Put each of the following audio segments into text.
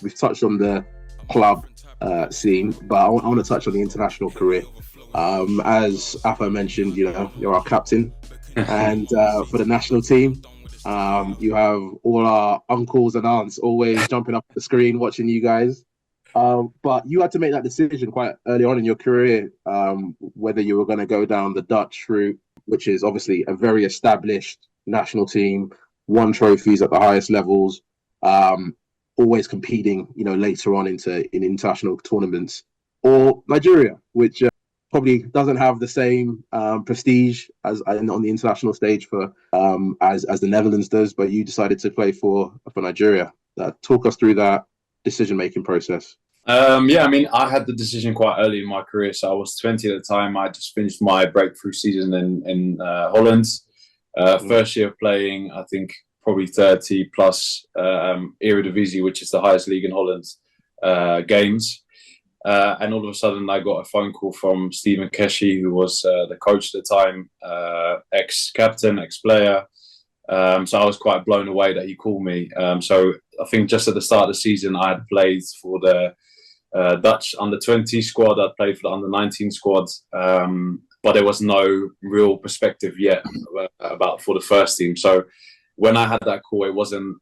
we've touched on the club scene, but I want to touch on the international career. As Afo mentioned, you're our captain, and for the national team, you have all our uncles and aunts always jumping up the screen watching you guys. But you had to make that decision quite early on in your career, whether you were going to go down the Dutch route, which is obviously a very established national team, won trophies at the highest levels, always competing, later on in international tournaments, or Nigeria, which probably doesn't have the same prestige as on the international stage for as the Netherlands does. But you decided to play for Nigeria. Talk us through that decision-making process. I had the decision quite early in my career. So I was 20 at the time. I just finished my breakthrough season in Holland. First year of playing, I think probably 30 plus Eredivisie, which is the highest league in Holland, games. And all of a sudden I got a phone call from Stephen Keshi, who was the coach at the time, ex-captain, ex-player. So I was quite blown away that he called me. So I think just at the start of the season, I had played for the Dutch under-20 squad. I'd played for the under-19 squad. But there was no real perspective yet about for the first team. So when I had that call, it wasn't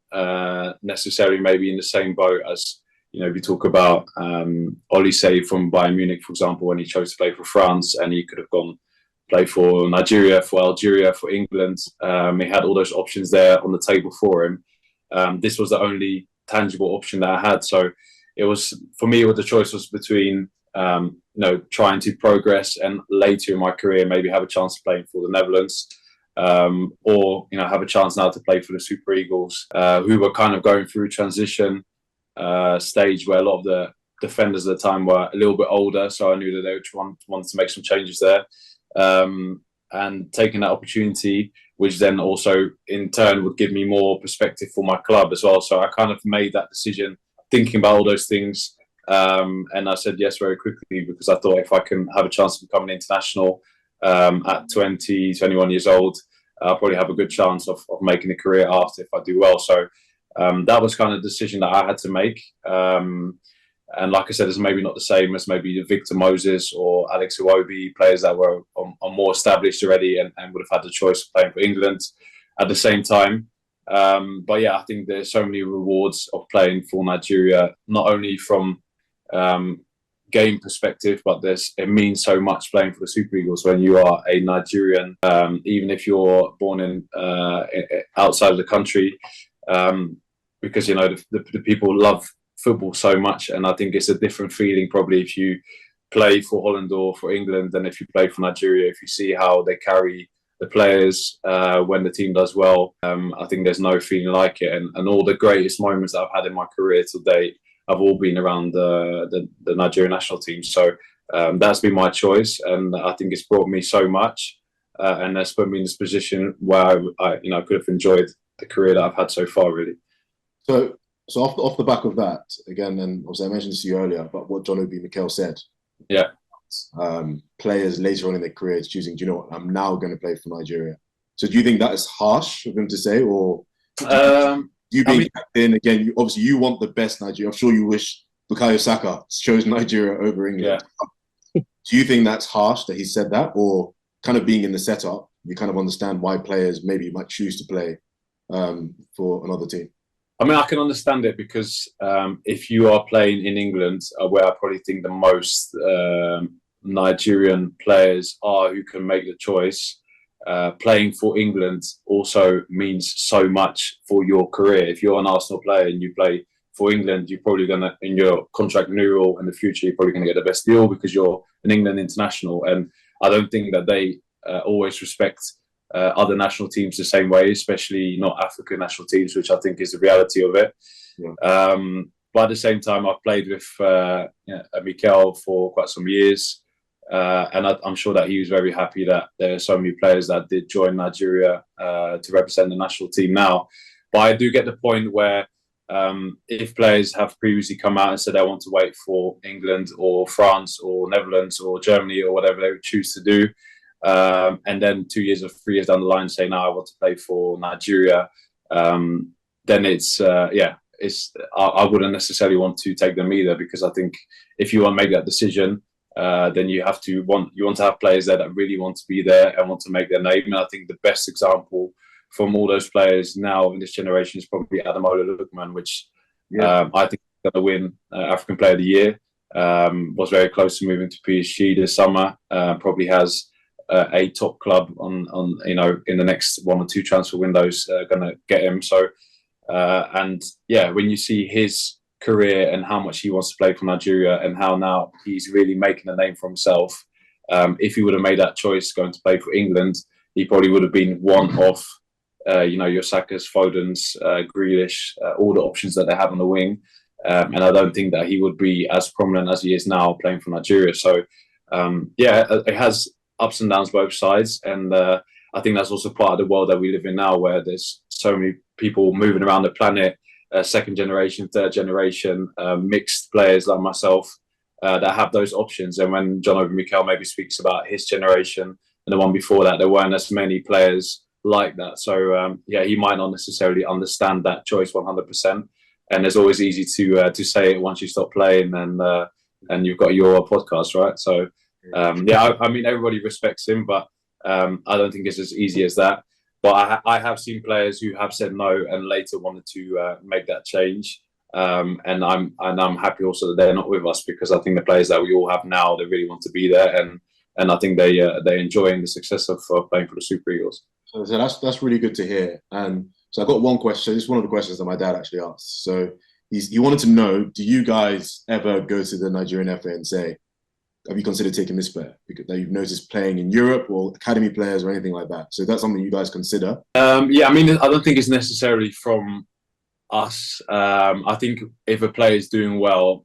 necessarily maybe in the same boat as, if you talk about Olise from Bayern Munich, for example, when he chose to play for France, and he could have gone play for Nigeria, for Algeria, for England. He had all those options there on the table for him. This was the only tangible option that I had. So it was, for me, the choice was between, trying to progress and later in my career, maybe have a chance of playing for the Netherlands, or, have a chance now to play for the Super Eagles, who were kind of going through a transition stage where a lot of the defenders at the time were a little bit older. So I knew that they wanted to make some changes there. And taking that opportunity, which then also in turn would give me more perspective for my club as well. So I kind of made that decision thinking about all those things. And I said yes very quickly, because I thought if I can have a chance of becoming international at 20, 21 years old, I'll probably have a good chance of making a career after if I do well. So that was kind of the decision that I had to make. And like I said, it's maybe not the same as maybe Victor Moses or Alex Iwobi, players that were are more established already and would have had the choice of playing for England at the same time. But yeah, I think there's so many rewards of playing for Nigeria, not only from game perspective, but it means so much playing for the Super Eagles when you are a Nigerian, even if you're born in outside of the country, because the people love football so much, and I think it's a different feeling probably if you play for Holland or for England than if you play for Nigeria. If you see how they carry the players when the team does well, I think there's no feeling like it. And all the greatest moments that I've had in my career to date have all been around the Nigerian national team. So that's been my choice, and I think it's brought me so much, and that's put me in this position where I could have enjoyed the career that I've had so far, really. So off the back of that, again, and obviously I mentioned this to you earlier, but what John Obi Mikel said. Yeah. Players later on in their careers choosing, do you know what, I'm now going to play for Nigeria. So do you think that is harsh of him to say, or you being captain, again, obviously you want the best Nigeria. I'm sure you wish Bukayo Saka chose Nigeria over England. Yeah. Do you think that's harsh that he said that, or kind of being in the setup, you kind of understand why players maybe might choose to play for another team? I mean, I can understand it because if you are playing in England, where I probably think the most Nigerian players are who can make the choice, playing for England also means so much for your career. If you're an Arsenal player and you play for England, you're probably going to, in your contract renewal in the future, you're probably going to get the best deal because you're an England international. And I don't think that they always respect other national teams the same way, especially not African national teams, which I think is the reality of it. Yeah. But at the same time, I've played with Mikel for quite some years, and I'm sure that he was very happy that there are so many players that did join Nigeria to represent the national team now. But I do get the point where if players have previously come out and said they want to wait for England or France or Netherlands or Germany or whatever they would choose to do, and then 2 years or 3 years down the line say, no, I want to play for Nigeria, then it's, I wouldn't necessarily want to take them either, because I think if you want to make that decision, then you want to have players there that really want to be there and want to make their name. And I think the best example from all those players now in this generation is probably Ademola Lookman, which I think is going to win African Player of the Year. Was very close to moving to PSG this summer. Probably has a top club on in the next 1 or 2 transfer windows going to get him. So and yeah, when you see his career and how much he wants to play for Nigeria and how now he's really making a name for himself, if he would have made that choice going to play for England, he probably would have been one of your Saka's, Foden's, Grealish, all the options that they have on the wing. And I don't think that he would be as prominent as he is now playing for Nigeria. So it has ups and downs both sides, and I think that's also part of the world that we live in now, where there's so many people moving around the planet, second generation, third generation, mixed players like myself that have those options. And when John Obi Mikel maybe speaks about his generation and the one before that, there weren't as many players like that. So he might not necessarily understand that choice 100%. And it's always easy to say it once you stop playing and you've got your podcast, right? So I mean, everybody respects him, but I don't think it's as easy as that. But I have seen players who have said no and later wanted to make that change. And I'm happy also that they're not with us, because I think the players that we all have now, they really want to be there, and I think they're enjoying the success of playing for the Super Eagles. So that's really good to hear. And so I got one question. This is one of the questions that my dad actually asked. So he wanted to know: do you guys ever go to the Nigerian FA and say, have you considered taking this player that you've noticed playing in Europe, or academy players or anything like that? So that's something you guys consider? I mean, I don't think it's necessarily from us. I think if a player is doing well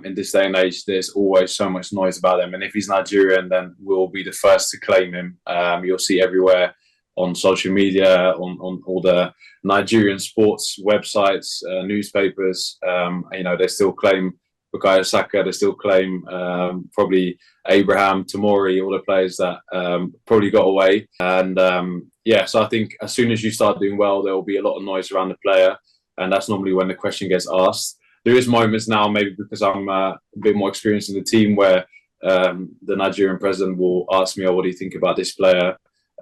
in this day and age, there's always so much noise about him. And if he's Nigerian, then we'll be the first to claim him. You'll see everywhere on social media, on all the Nigerian sports websites, newspapers. They still claim Bukayo Saka, they still claim probably Abraham, Tomori, all the players that probably got away. And so I think as soon as you start doing well, there will be a lot of noise around the player. And that's normally when the question gets asked. There is moments now, maybe because I'm a bit more experienced in the team, where the Nigerian president will ask me, what do you think about this player?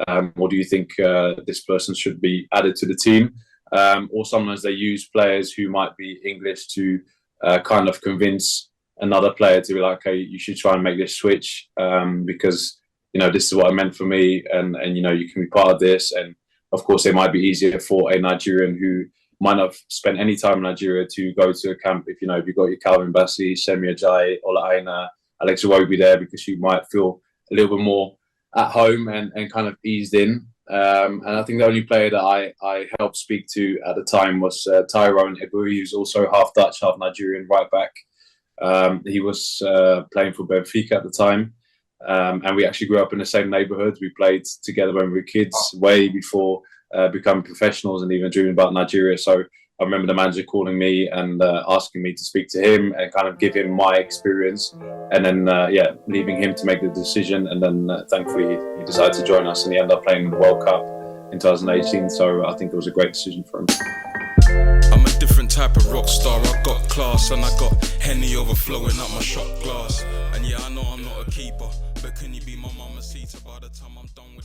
Or do you think this person should be added to the team? Or sometimes they use players who might be English to kind of convince another player to be like, okay, you should try and make this switch because, this is what it meant for me, and you can be part of this. And of course, it might be easier for a Nigerian who might not have spent any time in Nigeria to go to a camp if you've got your Calvin Bassey, Semi Ajayi, Ola Aina, Alex Iwobi there, because you might feel a little bit more at home and kind of eased in. And I think the only player that I helped speak to at the time was Tyrone Ebuyi, who's also half Dutch, half Nigerian, right back. He was playing for Benfica at the time. And we actually grew up in the same neighborhood. We played together when we were kids, way before becoming professionals and even dreaming about Nigeria. So I remember the manager calling me and asking me to speak to him and kind of give him my experience, and then leaving him to make the decision. And then thankfully he decided to join us, and he ended up playing in the World Cup in 2018. So I think it was a great decision for him. I'm a different type of rock star. I got class and I got Henny overflowing up my shot glass. And yeah, I know I'm not a keeper, but can you be my mama's seater by the time I'm done with